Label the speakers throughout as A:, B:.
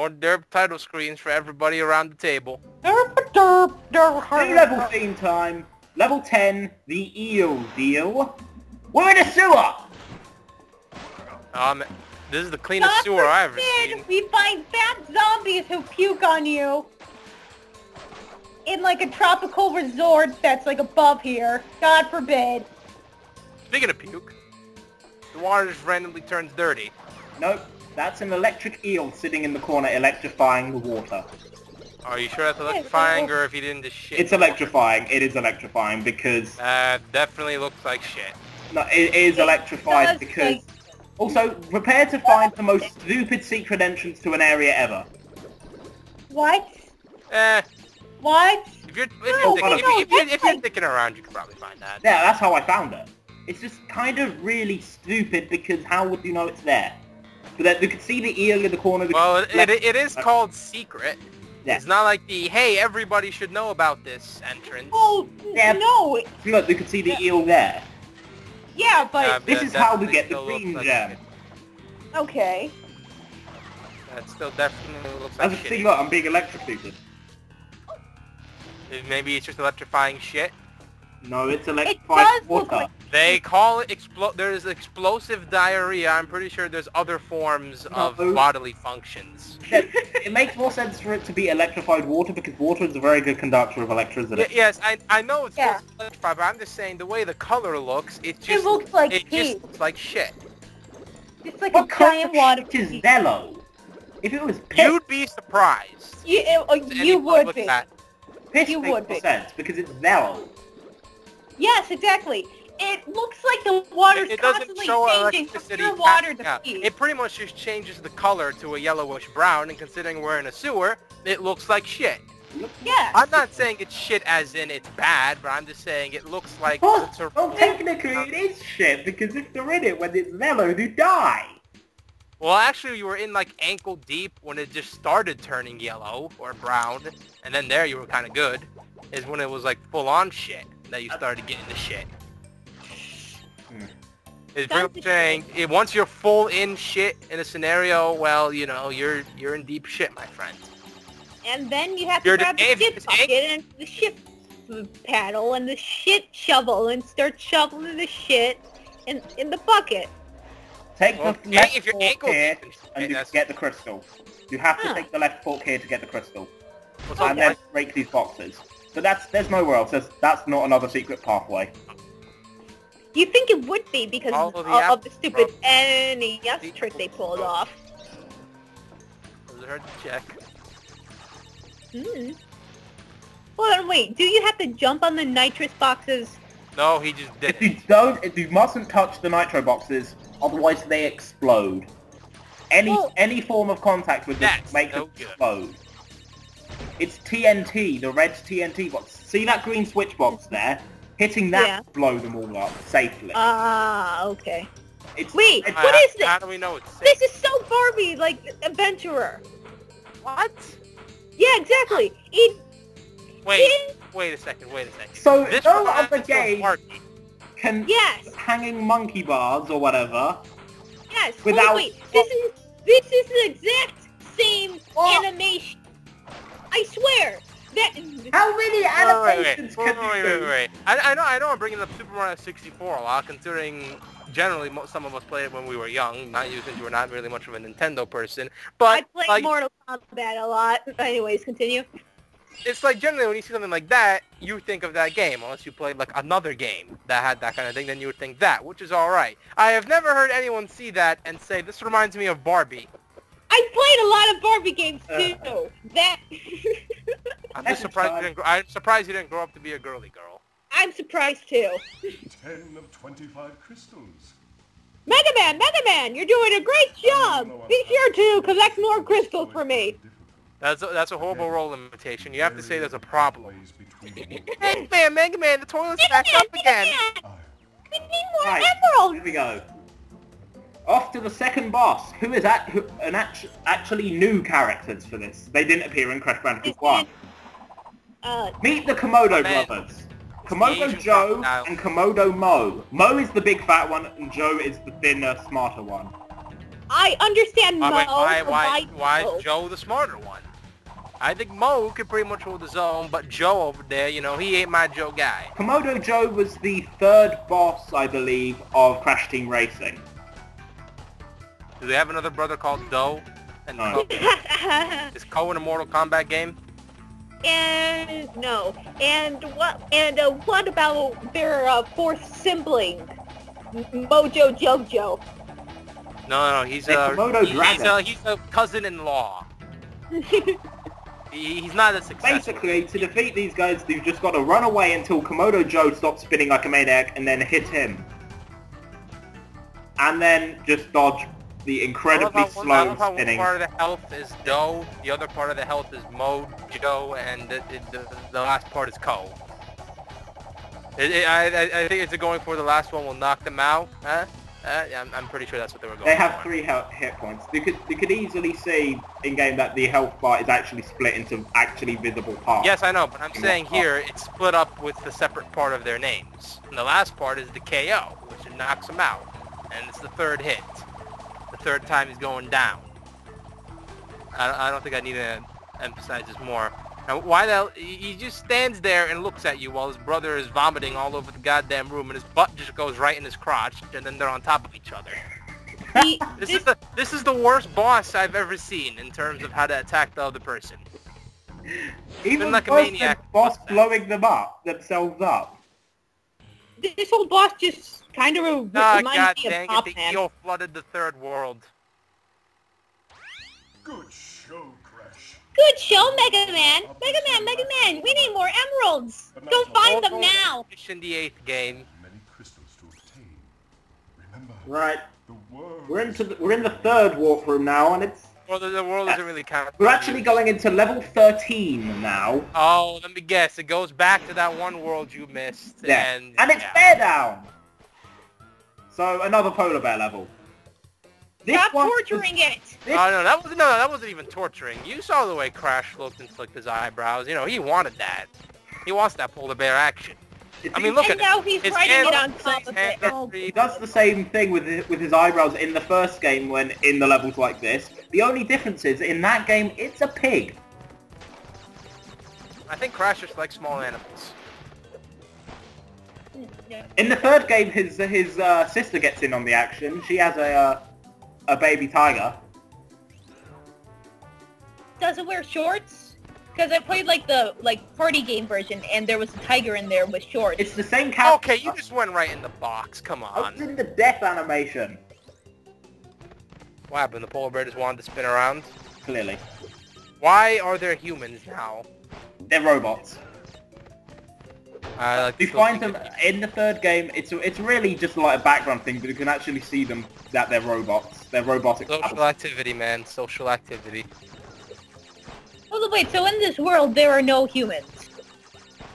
A: More derp title screens for everybody around the table.
B: New level theme time. Level 10, the eel deal. We're in a sewer!
A: This is the cleanest sewer I've ever seen.
C: We find fat zombies who puke on you. In like a tropical resort that's like above here. God forbid.
A: Speaking of puke, the water just randomly turns dirty.
B: Nope, that's an electric eel sitting in the corner electrifying the water.
A: Are you sure that's electrifying, or if you didn't just shit?
B: It's electrifying. It is electrifying because...
A: definitely looks like shit.
B: No, it is electrified because...
C: Like...
B: Also, prepare to find the most stupid secret entrance to an area ever.
C: What? What?
A: If you're thinking around, you could probably find that.
B: Yeah, that's how I found it. It's just kind of really stupid because how would you know it's there? But that you could see the eel in the corner.
A: Well, it is called secret.
B: Yeah.
A: It's not like the, hey, everybody should know about this entrance.
C: Oh,
B: yeah.
C: No.
B: Look, you could see the eel there.
C: Yeah, but...
B: this is how we get the green gem.
C: Okay.
A: That still definitely looks like shit.
B: See, look, I'm being electrocuted.
A: Maybe it's just electrifying shit?
B: No, it's electrified water.
C: Like...
A: They call it there's explosive diarrhea. I'm pretty sure there's other forms of bodily functions.
B: It makes more sense for it to be electrified water because water is a very good conductor of electricity.
A: Yes, I know it's electrified, but I'm just saying the way the color looks, it
C: looks like
A: just looks like shit.
C: It's like a giant water
B: piece. It's yellow. If it was piss,
A: you'd be surprised.
C: You would be.
B: Piss makes more sense because it's yellow.
C: Yes, exactly. It looks like the water's constantly changing from pure water to pee.
A: It pretty much just changes the color to a yellowish brown, and considering we're in a sewer, it looks like shit.
C: Yeah.
A: I'm not saying it's shit as in it's bad, but I'm just saying it looks like...
B: Well, technically it is shit, because if they're in it when it's mellow, they die.
A: Well, actually, you were in like ankle deep when it just started turning yellow or brown, and then there you were kind of good. Is when it was like full-on shit that you started getting the shit. It's pretty much saying once you're full in shit in a scenario, well, you know, you're in deep shit, my friend.
C: And then you have to grab the shit bucket and the shit paddle and the shit shovel and start shoveling the shit in the bucket.
B: Take the left fork here and you get the crystal. You have to take the left fork here to get the crystal. And then break these boxes. But there's nowhere else. That's not another secret pathway.
C: You think it would be because of the stupid NES trick they pulled off.
A: Does it hurt to check?
C: Hold on, wait. Do you have to jump on the nitrous boxes?
A: No, he just did.
B: If you mustn't touch the nitro boxes, otherwise they explode. Any form of contact with them makes them explode. It's TNT, the red TNT box. See that green switch box there? Hitting that will blow them all up safely.
C: Okay.
B: Wait,
C: what is this?
A: How do we know it's safe?
C: This is so Barbie, like, adventurer.
A: What?
C: Yeah, exactly.
A: Wait a second.
B: So, no other game can hanging monkey bars or whatever.
C: Yes,
B: without...
C: wait. This is the exact same animation. I swear.
B: How many animations can you do?
A: Wait. I know I'm bringing up Super Mario 64 a lot, considering generally some of us played it when we were young, not you since you were not really much of a Nintendo person, but...
C: I played Mortal Kombat a lot. Anyways, continue.
A: It's like generally when you see something like that, you think of that game, unless you played like another game that had that kind of thing, then you would think that, which is alright. I have never heard anyone see that and say, this reminds me of Barbie.
C: I played a lot of Barbie games too.
A: I'm just surprised you didn't grow up to be a girly girl.
C: I'm surprised too.
D: 10 of 25 crystals.
C: Mega Man, you're doing a great job. Be sure to collect more crystals for me.
A: That's a horrible role limitation. You have to say there's a problem. Mega Man, the toilet's back up again.
C: We need more emeralds.
B: Here we go. Off to the second boss, who is actually new characters for this. They didn't appear in Crash Bandicoot 1. Meet the Komodo brothers. Komodo Joe and Komodo Mo. Mo is the big fat one, and Joe is the thinner, smarter one.
C: I understand Mo.
A: Why is Joe the smarter one? I think Mo could pretty much hold his own, but Joe over there, you know, he ain't my Joe guy.
B: Komodo Joe was the third boss, I believe, of Crash Team Racing.
A: Do they have another brother called Doe? And
B: No.
A: Is Ko in a Mortal Kombat game?
C: And no. And what about their fourth sibling, Mojo Jojo?
A: No, he's a cousin-in-law. He's not a successful.
B: Basically, to defeat these guys, you've just got to run away until Komodo Joe stops spinning like a maniac, and then hit him. And then just dodge the incredibly slow spinning.
A: One part of the health is Doe, the other part of the health is Mojo, and the last part is Ko. I think it's going for the last one will knock them out. Huh? I'm pretty sure that's what they were going for.
B: They have 3 hit points. You could easily see in-game that the health bar is actually split into actually visible parts.
A: Yes, I know, but I'm saying here it's split up with the separate part of their names. And the last part is the KO, which knocks them out. And it's the third hit. The third time he's going down. I don't think I need to emphasize this more. Now, why the hell? He just stands there and looks at you while his brother is vomiting all over the goddamn room, and his butt just goes right in his crotch, and then they're on top of each other. This is the worst boss I've ever seen in terms of how to attack the other person.
B: Even like a maniac boss blowing themselves up.
C: This whole boss just kind of reminds me of Pop
A: The eel flooded the third world.
D: Good show, Crash.
C: Good show, Mega Man! Mega Man! We need more emeralds! Go find them now!
A: In the 8th game.
D: Many crystals to obtain. Remember,
B: right.
D: The world.
B: We're in the 3rd warp room now, and it's...
A: Well, the world doesn't really count.
B: We're actually going into level 13 now.
A: Oh, let me guess. It goes back to that one world you missed.
B: Yeah.
A: And
B: it's Bear Down! So, another polar bear level.
C: Stop torturing it!
A: No, that wasn't even torturing. You saw the way Crash looked and flicked his eyebrows. You know, he wanted that. He wants that polar bear action. I mean, look at
C: it. And now he's riding it on top of it.
B: He does the same thing with his eyebrows in the first game when in the levels like this. The only difference is, in that game, it's a pig.
A: I think Crash just likes small animals.
B: In the 3rd game, his sister gets in on the action. She has a baby tiger.
C: Does it wear shorts? Because I played the party game version, and there was a tiger in there with shorts.
B: It's the same character.
A: Okay, you just went right in the box. Come on.
B: I was in the death animation.
A: What happened? The polar bear just wanted to spin around?
B: Clearly.
A: Why are there humans now?
B: They're robots. You find them in the 3rd game. It's really just like a background thing, but you can actually see them that they're robots. They're robotic.
A: Social activity, man. Social activity.
C: Oh, wait, so in this world there are no humans?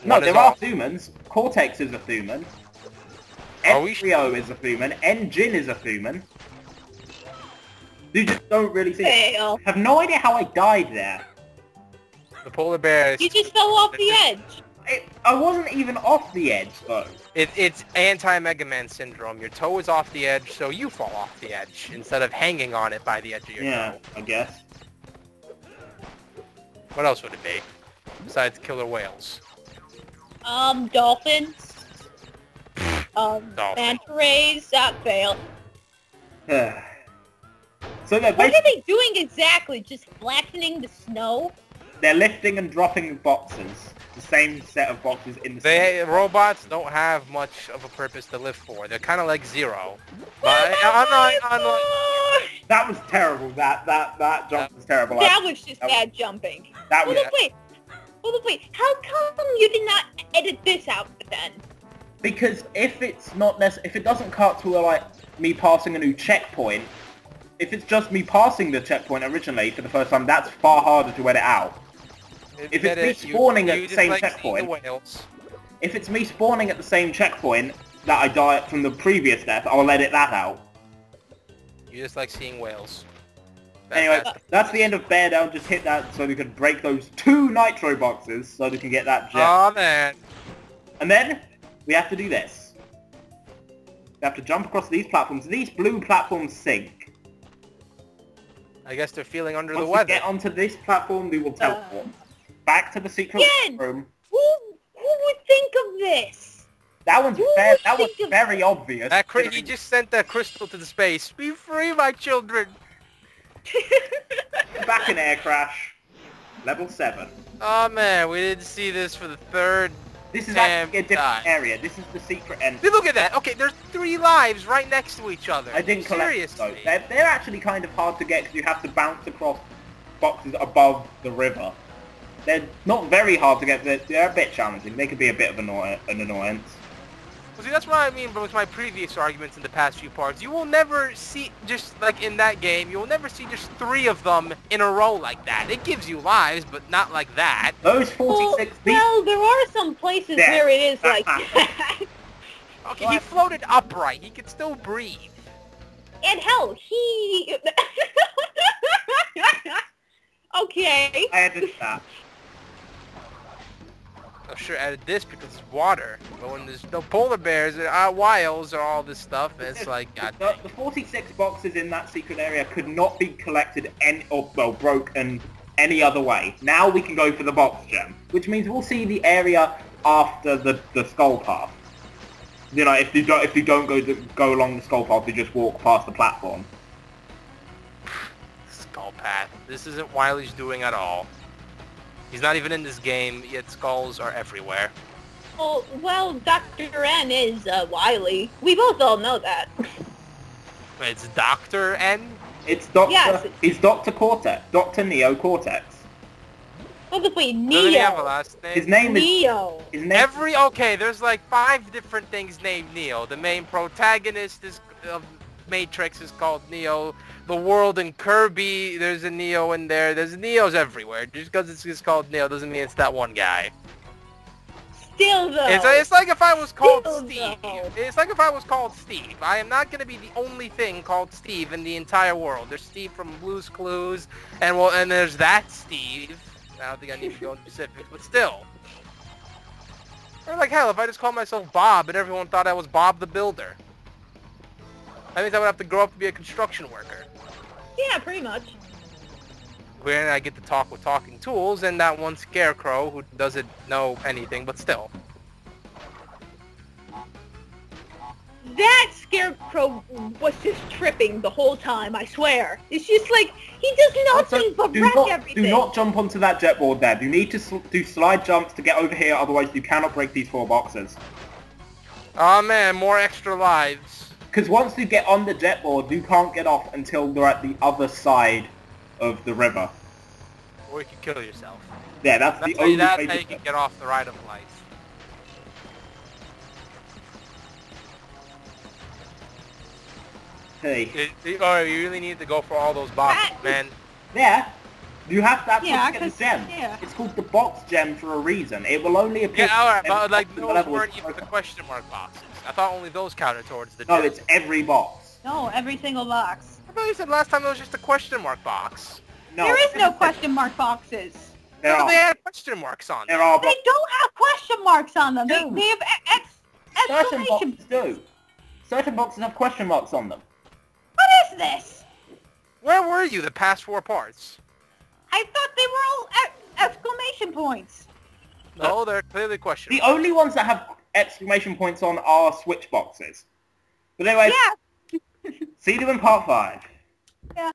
B: No, there are humans. Cortex is a human. Ezio is a human. N-Jin is a human. You just don't really see it. I have no idea how I died there.
A: The polar bear is...
C: You just fell off the edge.
B: I wasn't even off the edge, though.
A: It's anti-Mega Man syndrome. Your toe is off the edge, so you fall off the edge, instead of hanging on it by the edge of your toe.
B: Yeah, I guess.
A: What else would it be? Besides killer whales?
C: Dolphins. Manta rays. That failed.
B: So
C: what are they doing exactly? Just flattening the snow?
B: They're lifting and dropping boxes. The same set of boxes in the
A: robots don't have much of a purpose to live for. They're kind of like Zero.
B: That was terrible. That jump was terrible.
C: That was just bad jumping. Wait. How come you did not edit this out then?
B: Because if it doesn't cut to me passing a new checkpoint, if it's just me passing the checkpoint originally for the first time, that's far harder to edit out. If it's me spawning at the same checkpoint, if it's me spawning at the same checkpoint that I died from the previous death, I'll edit that out.
A: You just like seeing whales.
B: Anyway, that's the end of Bear Down. Just hit that so we can break those 2 nitro boxes so we can get that gem.
A: Oh man!
B: And then we have to do this. We have to jump across these platforms. These blue platforms sink.
A: I guess they're feeling under the
B: Once
A: weather.
B: we get onto this platform, we will teleport. Back to the secret
C: Again!
B: room.
C: Who would think of this?
B: That one's
C: Who
B: fair,
C: would
B: that was
C: think of
B: very obvious.
A: He just sent that crystal to the space. Be free, my children!
B: Back in air crash. Level 7.
A: Oh man, we didn't see this for the third
B: This is
A: damn
B: actually a different
A: time.
B: area. This is the secret end.
A: See, look at that. Okay, there's 3 lives right next to each other.
B: I didn't collect
A: Seriously.
B: those. They're actually kind of hard to get because you have to bounce across boxes above the river. They're not very hard to get, but they're a bit challenging. They could be a bit of an annoyance.
A: Well, see, that's what I mean with my previous arguments in the past few parts. You will never see, just like in that game, you will never see just 3 of them in a row like that. It gives you lives, but not like that.
B: Those 46...
C: Well, there are some places where it is like that.
A: Okay, he floated upright. He could still breathe.
C: And hell, he... Okay.
B: I added that.
A: I sure added this because it's water. But when there's no polar bears, wiles, or all this stuff, it's like, god dang.
B: The 46 boxes in that secret area could not be collected broken any other way. Now we can go for the box gem, which means we'll see the area after the skull path. You know, if you don't go along the skull path, you just walk past the platform.
A: Skull path. This isn't Wily's doing at all. He's not even in this game, yet skulls are everywhere.
C: Oh, well, Dr. N is Wily. We both all know that.
A: It's Dr. N?
B: It's Dr.
C: Yes.
B: He's Dr. Cortex. Dr. Neo Cortex.
C: Wait,
A: Doesn't he have a
C: Neo.
A: last name?
B: His name is...
C: Neo.
B: His name
A: Okay, there's like 5 different things named Neo. The main protagonist of Matrix is called Neo. The world in Kirby, there's a Neo in there. There's Neos everywhere. Just because it's just called Neo doesn't mean it's that one guy.
C: Still, though.
A: It's like if I was called
C: Still,
A: Steve.
C: though.
A: It's like if I was called Steve. I am not going to be the only thing called Steve in the entire world. There's Steve from Blue's Clues, and there's that Steve. I don't think I need to go into specifics, but still. Or like hell, if I just called myself Bob and everyone thought I was Bob the Builder. That means I would have to grow up to be a construction worker.
C: Yeah, pretty much.
A: Where I get to talk with talking tools and that one scarecrow who doesn't know anything, but still.
C: That scarecrow was just tripping the whole time, I swear. It's just like, he does nothing but wreck everything.
B: Do not jump onto that jet board there. You need to do slide jumps to get over here, otherwise you cannot break these 4 boxes.
A: Oh man, more extra lives.
B: Because once you get on the jet board, you can't get off until they're at the other side of the river.
A: Or you can kill yourself.
B: Yeah, that's the only way
A: That's
B: to
A: how you can get off the ride of life.
B: Hey.
A: You really need to go for all those boxes, man.
B: Yeah. You have to actually
C: Yeah,
B: get the
C: 'cause-
B: gem.
C: yeah.
B: It's called the box gem for a reason. It will only appear...
A: Yeah, alright, but like
B: the
A: those
B: levels
A: weren't even the
B: broken.
A: question mark boxes. I thought only those counted towards the
B: No,
A: gem.
B: it's every box.
C: No, every single box.
A: I thought you said last time it was just a question mark box.
B: No,
C: There is no question mark boxes.
B: There
A: No,
B: are.
A: they had question marks on them.
B: There are
C: They
B: boxes.
C: don't have question marks on them. They
B: No.
C: have
B: Certain
C: exclamation.
B: boxes do. Certain boxes have question marks on them.
C: What is this?
A: Where were you the past 4 parts?
C: I thought they were all exclamation points.
A: No, they're clearly question
B: The
A: marks.
B: only ones that have exclamation points on are switch boxes. But anyway,
C: Yeah.
B: see you in part 5.
C: Yeah.